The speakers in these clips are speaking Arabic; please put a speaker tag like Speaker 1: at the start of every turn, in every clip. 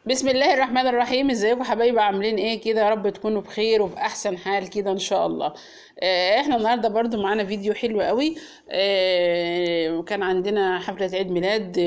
Speaker 1: بسم الله الرحمن الرحيم. ازيكم حبايبي؟ عاملين ايه كده؟ يا رب تكونوا بخير وبأحسن حال كده ان شاء الله. احنا النهارده برضو معانا فيديو حلو قوي. كان عندنا حفلة عيد ميلاد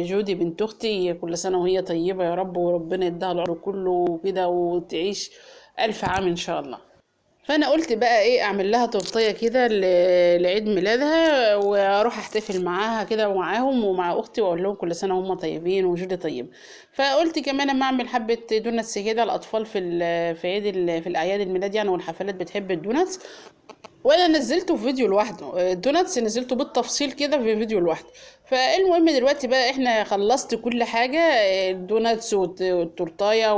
Speaker 1: جودي بنت اختي، كل سنة وهي طيبة يا رب، وربنا يديها العمر كله كده وتعيش ألف عام ان شاء الله. فانا قلت بقى ايه، اعمل لها تورتيه كده لعيد ميلادها، واروح احتفل معاها كده ومعاهم ومع اختي، واقول لهم كل سنه وهم طيبين وجودي طيب. فقلت كمان اما اعمل حبه دوناتس كده الاطفال في الاعياد الميلاد يعني، والحفلات بتحب الدوناتس. وانا نزلته في فيديو لوحده، الدوناتس نزلته بالتفصيل كده في فيديو لوحده. فالمهم دلوقتي بقى احنا خلصت كل حاجة، الدوناتس والتورتاية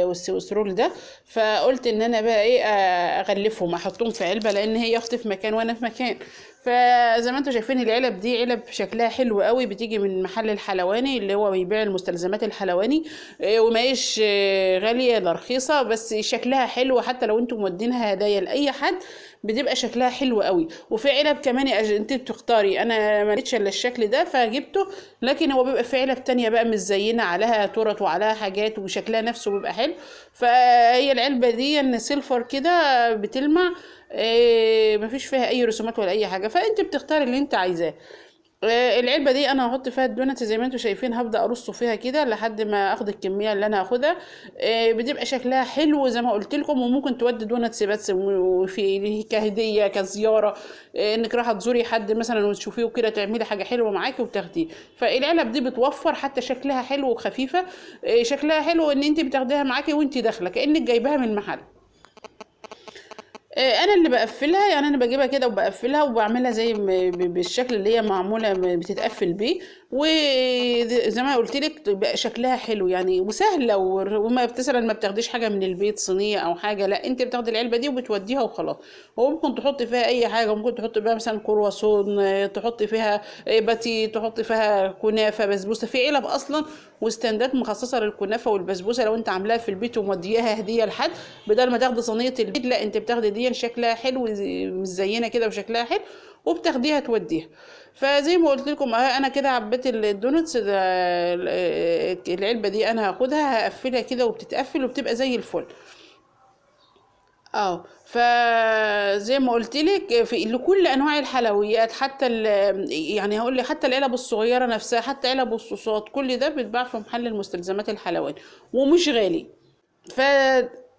Speaker 1: والسويسرول ده. فقلت ان انا بقى ايه، اغلفهم احطهم في علبة، لان هي اختي في مكان وانا في مكان. فزي ما انتم شايفين العلب دي علب شكلها حلو قوي، بتيجي من محل الحلواني اللي هو بيبيع المستلزمات الحلواني. وماهيش غالية لا رخيصة، بس شكلها حلو، حتى لو انتم مودينها هدايا لأي حد بتبقى شكلها حلو قوي. وفي علب كمان انت بتختاري، انا ما لقيتش الا الشكل ده فجبته. لكن هو بيبقى في علب تانية بقى مزينة عليها تورت وعليها حاجات وشكلها نفسه بيبقى حلو. فهي العلبة دي سيلفر كده بتلمع، مفيش فيها اي رسومات ولا اي حاجة، فانت بتختاري اللي انت عايزاه. العلبة دي انا هحط فيها الدونات زي ما انتم شايفين، هبدأ ارصه فيها كده لحد ما اخد الكمية اللي انا هاخدها. بتبقى شكلها حلو زي ما قلت لكم، وممكن تودي دوناتس بس وفي كهدية كزيارة، انك رايحة تزوري حد مثلا وتشوفيه وكده، تعملي حاجة حلوة معاكي وتاخديه. فالعلب دي بتوفر، حتى شكلها حلو وخفيفة. شكلها حلو ان انت بتاخديها معاكي وانت داخلة كأنك جايباها من محل. انا اللي بقفلها يعني، انا بجيبها كده وبقفلها وبعملها زي بالشكل اللي هي معموله بتتقفل بيه. وزي ما قلت لك بقى شكلها حلو يعني وسهله، وما مثلا ما بتاخديش حاجه من البيت صينيه او حاجه، لا انت بتاخدي العلبه دي وبتوديها وخلاص. وممكن تحطي فيها اي حاجه، ممكن تحطي فيها مثلا كرواسون، تحطي فيها باتي، تحطي فيها كنافه، بسبوسه، في علب اصلا وستاندات مخصصه للكنافه والبسبوسه لو انت عاملاها في البيت ومودياها هديه لحد، بدل ما تاخدي صينيه البيت لا انت بتاخدي دي شكلها حلو مزينه كده وشكلها حلو، وبتاخديها توديها. فزي ما قلت لكم انا كده عبيت الدونتس ده، العلبه دي انا هاخدها هقفلها كده وبتتقفل وبتبقى زي الفل. فزي ما قلت لك في لكل انواع الحلويات، حتى يعني هقول لك حتى العلب الصغيره نفسها، حتى علب الصوصات، كل ده بيتباع في محل المستلزمات الحلواني ومش غالي. ف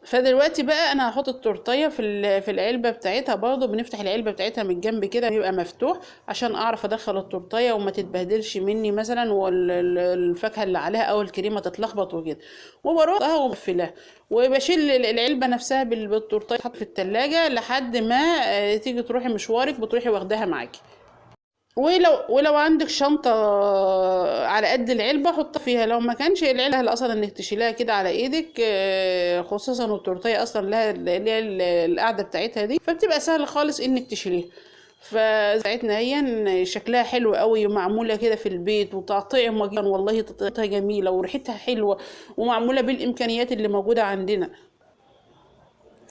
Speaker 1: فدلوقتي بقى انا هحط التورتيه في العلبه بتاعتها، برضه بنفتح العلبه بتاعتها من الجنب كده بيبقى مفتوح عشان اعرف ادخل التورتيه وما تتبهدلش مني مثلا، والفاكهه اللي عليها او الكريمه تتلخبط وكده. وبروحها وبقفلها، وبشيل العلبه نفسها بالتورتيه تحط في التلاجة لحد ما تيجي تروحي مشوارك بتروحي واخداها معاكي. ولو عندك شنطة على قد العلبة حط فيها، لو ما كانش العلبة سهل اصلا انك تشيلها كده على ايدك، خصوصا والتورتيه اصلا لها اللي هي القاعدة بتاعتها دي، فبتبقى سهل خالص انك تشيليها. فبتاعتنا هي شكلها حلو قوي ومعمولة كده في البيت وتطعم جدا، والله تطعيمها جميلة وريحتها حلوة ومعمولة بالامكانيات اللي موجودة عندنا.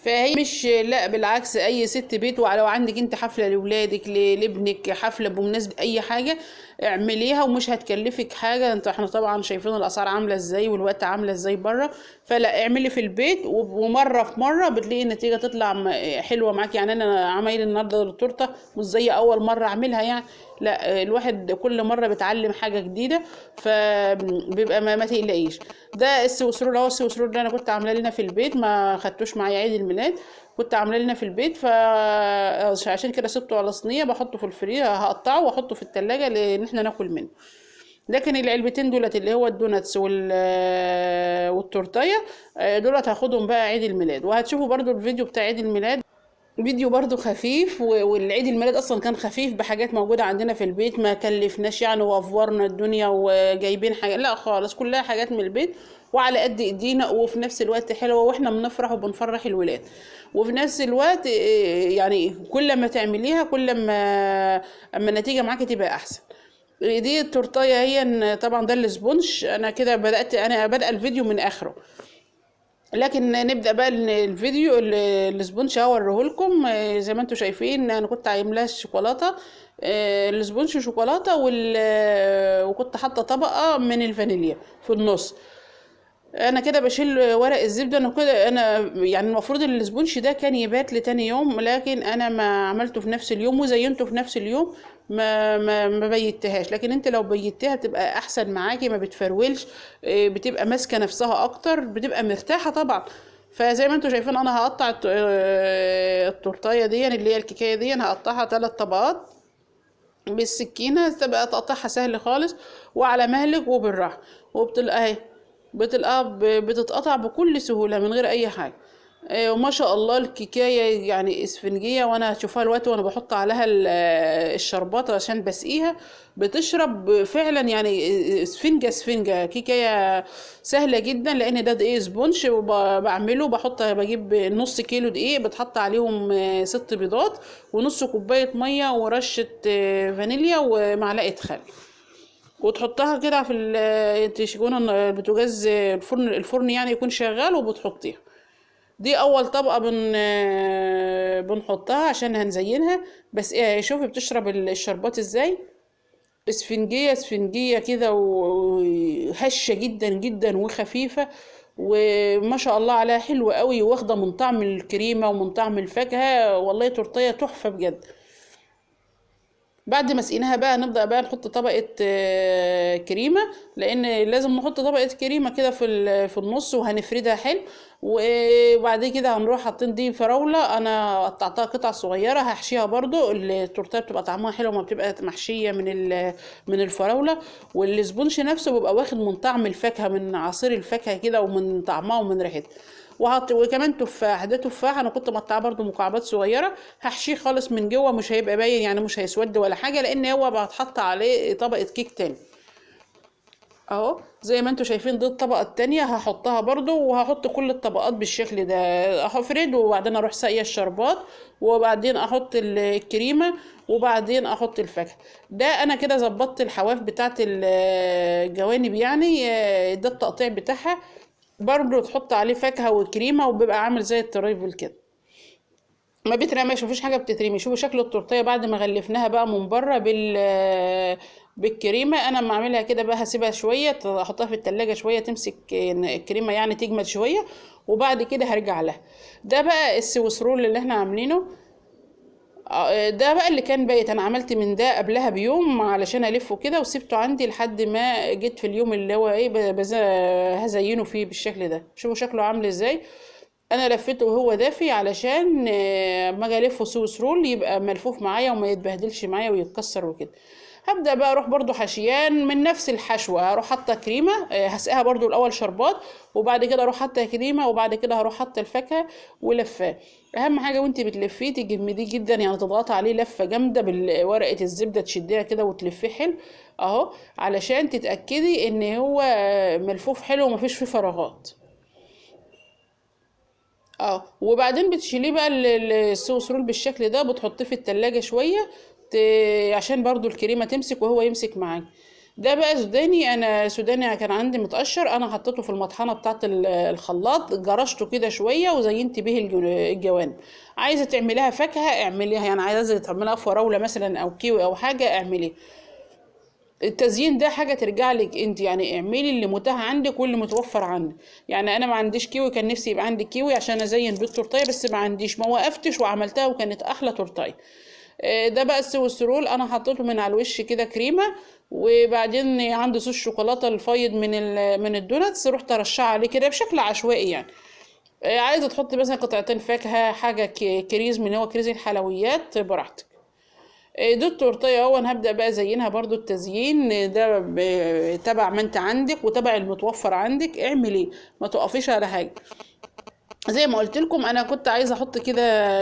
Speaker 1: فهي مش، لا بالعكس، اي ست بيت، ولو عندك انت حفله لاولادك لابنك، حفله بمناسبه اي حاجه اعمليها ومش هتكلفك حاجه. احنا طبعا شايفين الاسعار عامله ازاي والوقت عامله ازاي بره، فلا اعملي في البيت ومره في مره بتلاقي النتيجه تطلع حلوه معاك. يعني انا عمايل النهارده التورته مش زي اول مره اعملها يعني، لا الواحد كل مره بيتعلم حاجه جديده، فبيبقى ما تقلقيش. ده السويسرول اهو، السويسرول ده انا كنت عاملاه لنا في البيت، ما خدتوش معايا عيد الميلاد، كنت عاملاه لنا في البيت، فعشان كده سبته على صينيه بحطه في الفريزر، هقطعه واحطه في التلاجة لان احنا ناكل منه. لكن العلبتين دولت اللي هو الدوناتس والتورتيه، دولت هاخدهم بقى عيد الميلاد. وهتشوفوا برضو الفيديو بتاع عيد الميلاد، فيديو برضو خفيف، والعيد الميلاد اصلا كان خفيف بحاجات موجودة عندنا في البيت، ما كلفناش يعني وافورنا الدنيا وجايبين حاجة، لا خالص، كلها حاجات من البيت وعلى قد ايدينا، وفي نفس الوقت حلوة واحنا بنفرح وبنفرح الولاد. وفي نفس الوقت يعني كل ما تعمليها كل ما اما النتيجة معاكي تبقى احسن. دي التورتايه هي طبعا، ده السبونج. انا كده انا بدأ الفيديو من اخره، لكن نبدأ بقى الفيديو السبونج هوريه لكم. زي ما انتم شايفين انا كنت عاملاه الشوكولاته، السبونج شوكولاته وكنت حاطه طبقه من الفانيليا في النص. انا كده بشيل ورق الزبده. انا كده انا يعني المفروض ان الاسبونش ده كان يبات لتاني يوم، لكن انا ما عملته في نفس اليوم وزينته في نفس اليوم، ما بيتهاش. لكن انت لو بيتها بتبقى احسن معاكي، ما بتفرولش، بتبقى ماسكه نفسها اكتر، بتبقى مرتاحه طبعا. فزي ما انتم شايفين انا هقطع التورتايه دي اللي هي الكيكايه دي، انا هقطعها 3 طبقات بالسكينة، تبقى تقطعها سهل خالص وعلى مهلك وبالراحة. وبتلقى اهي، بتتقطع بكل سهولة من غير اي حاجة. وما شاء الله الكيكاية يعني اسفنجية، وانا هشوفها الوقت وانا بحط عليها الشربات عشان بسقيها، بتشرب فعلا يعني اسفنجة اسفنجة. كيكاية سهلة جدا، لان ده دقيق سبونش وبعمله، بجيب نص كيلو دقيق، بتحط عليهم 6 بيضات ونص كوباية مية ورشة فانيليا ومعلقة خل، وتحطها كده في تكون البوتاجاز الفرن يعني يكون شغال، وبتحطيها. دي اول طبقة بنحطها عشان هنزينها. بس ايه، شوفي بتشرب الشربات ازاي، اسفنجية اسفنجية كده وهشة جدا جدا وخفيفة، وما شاء الله عليها حلوة قوي، واخدة من طعم الكريمة ومن طعم الفاكهة. والله تورتية تحفة بجد. بعد ما سقيناها بقى نبدأ بقى نحط طبقة كريمة، لأن لازم نحط طبقة كريمة كده في النص، وهنفردها حلو. وبعد كده هنروح حاطين دي فراولة، أنا قطعتها قطع صغيرة هحشيها برضو. التورتيه بتبقى طعمها حلو ما بتبقى محشية من الفراولة. والسبونش نفسه بيبقى واخد من طعم الفاكهة، من عصير الفاكهة كده، ومن طعمها ومن ريحتها. وكمان تفاح، ده تفاح انا كنت مقطعاه برضو مكعبات صغيره، هحشيه خالص من جوه، مش هيبقى باين يعني، مش هيسود ولا حاجه، لان هو بتحط عليه طبقه كيك تاني. اهو زي ما انتم شايفين دي الطبقه التانية هحطها برضو، وهحط كل الطبقات بالشكل ده، هفرد وبعدين اروح ساقيه الشربات، وبعدين احط الكريمه، وبعدين احط الفاكهه. ده انا كده ظبطت الحواف بتاعت الجوانب يعني. ده التقطيع بتاعها، برضه تحط عليه فاكهة وكريمة، وبيبقى عامل زي التريفل كده، ما بيترماش، مفيش حاجة بتترمي. شوفوا شكل التورتيه بعد ما غلفناها بقى من بره بالكريمة. انا ما اعملها كده بقى، هسيبها شوية، احطها في التلاجة شوية تمسك الكريمة يعني تجمد شوية، وبعد كده هرجع لها. ده بقى السويس رول اللي احنا عاملينه. ده بقى اللي كان بايت، انا عملت من ده قبلها بيوم علشان الفه كده، وسبته عندي لحد ما جيت في اليوم اللي هو ايه هزينه فيه بالشكل ده. شوفوا شكله عامل ازاي. انا لفيته وهو دافي علشان ما اجي الفه سويس رول يبقى ملفوف معايا وما يتبهدلش معايا ويتكسر وكده. هبدأ بقى اروح برضو حشيان من نفس الحشوة، هروح حاطة كريمة، هسقيها برضو الاول شربات، وبعد كده اروح حاطة كريمة، وبعد كده هروح حاطة الفاكهة ولفاه. اهم حاجة وانت بتلفيه تجمديه جدا، يعني تضغطي عليه لفة جامدة بورقة الزبدة، تشديها كده وتلفيه حلو اهو، علشان تتأكدي ان هو ملفوف حلو ومفيش فيه فراغات. اه وبعدين بتشيليه بقى الصوص رول بالشكل ده، بتحطيه في التلاجة شوية عشان برضو الكريمة تمسك وهو يمسك معاك. ده بقى سوداني، انا سوداني كان عندي متقشر، انا حطيته في المطحنة بتاعة الخلاط، جرشته كده شوية وزينت به الجوانب. عايزة تعمليها فاكهة اعمليها، يعني عايزة تعمليها فراولة مثلا او كيوي او حاجة اعمليها. التزيين ده حاجة ترجع لك انت، يعني اعملي اللي متاح عندك واللي متوفر عندك. يعني انا ما عنديش كيوي، كان نفسي يبقى عندي كيوي عشان ازين بيه التورتيه، بس ما عنديش، ما وقفتش وعملتها وكانت احلى تورتيه. ده بقى السويس رول، انا حطيته من على الوش كده كريمه، وبعدين عندي صوص شوكولاته الفايض من الدوناتس، رحت ارشها عليه كده بشكل عشوائي يعني. عايزه تحطي مثلا قطعتين فاكهه، حاجه كريز من هو كريز الحلويات براحتك. دي التورتيه اهو. انا هبدا بقى ازينها برضو، التزيين ده تبع ما انت عندك وتبع المتوفر عندك، اعملي ما تقفيش على حاجه. زي ما قلت لكم انا كنت عايزه احط كده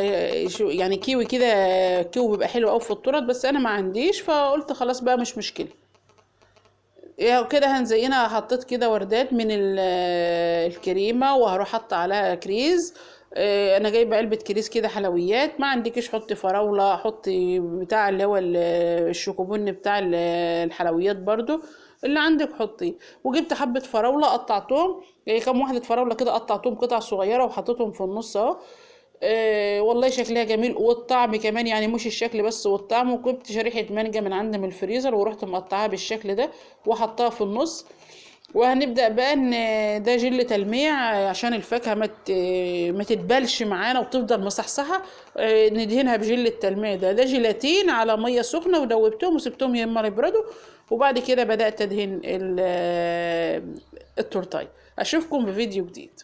Speaker 1: يعني كيوي كده، كيوي بيبقى حلو قوي في التورت، بس انا ما عنديش، فقلت خلاص بقى مش مشكله. كده هنزينها، حطيت كده وردات من الكريمه، وهروح حاطه عليها كريز. انا جايبه علبه كريز كده حلويات، ما عندكش حطي فراوله، حطي بتاع اللي هو الشوكوبن بتاع الحلويات برضو اللي عندك حطيه. وجبت حبه فراوله قطعتهم، كام واحده فراوله كده قطعتهم قطع صغيره وحطيتهم في النص اهو. والله شكلها جميل، والطعم كمان يعني مش الشكل بس والطعم. وجبت شريحه مانجا من عند من الفريزر ورحت مقطعاها بالشكل ده وحطها في النص. وهنبدأ بقى ان ده جل تلميع عشان الفاكهة ما تتبلش معانا وتفضل مصحصحة. ندهنها بجل التلميع ده جيلاتين على مية سخنة، ودوبتهم وسبتهم يما يبردوا، وبعد كده بدأت ادهن التورتاي. اشوفكم بفيديو جديد.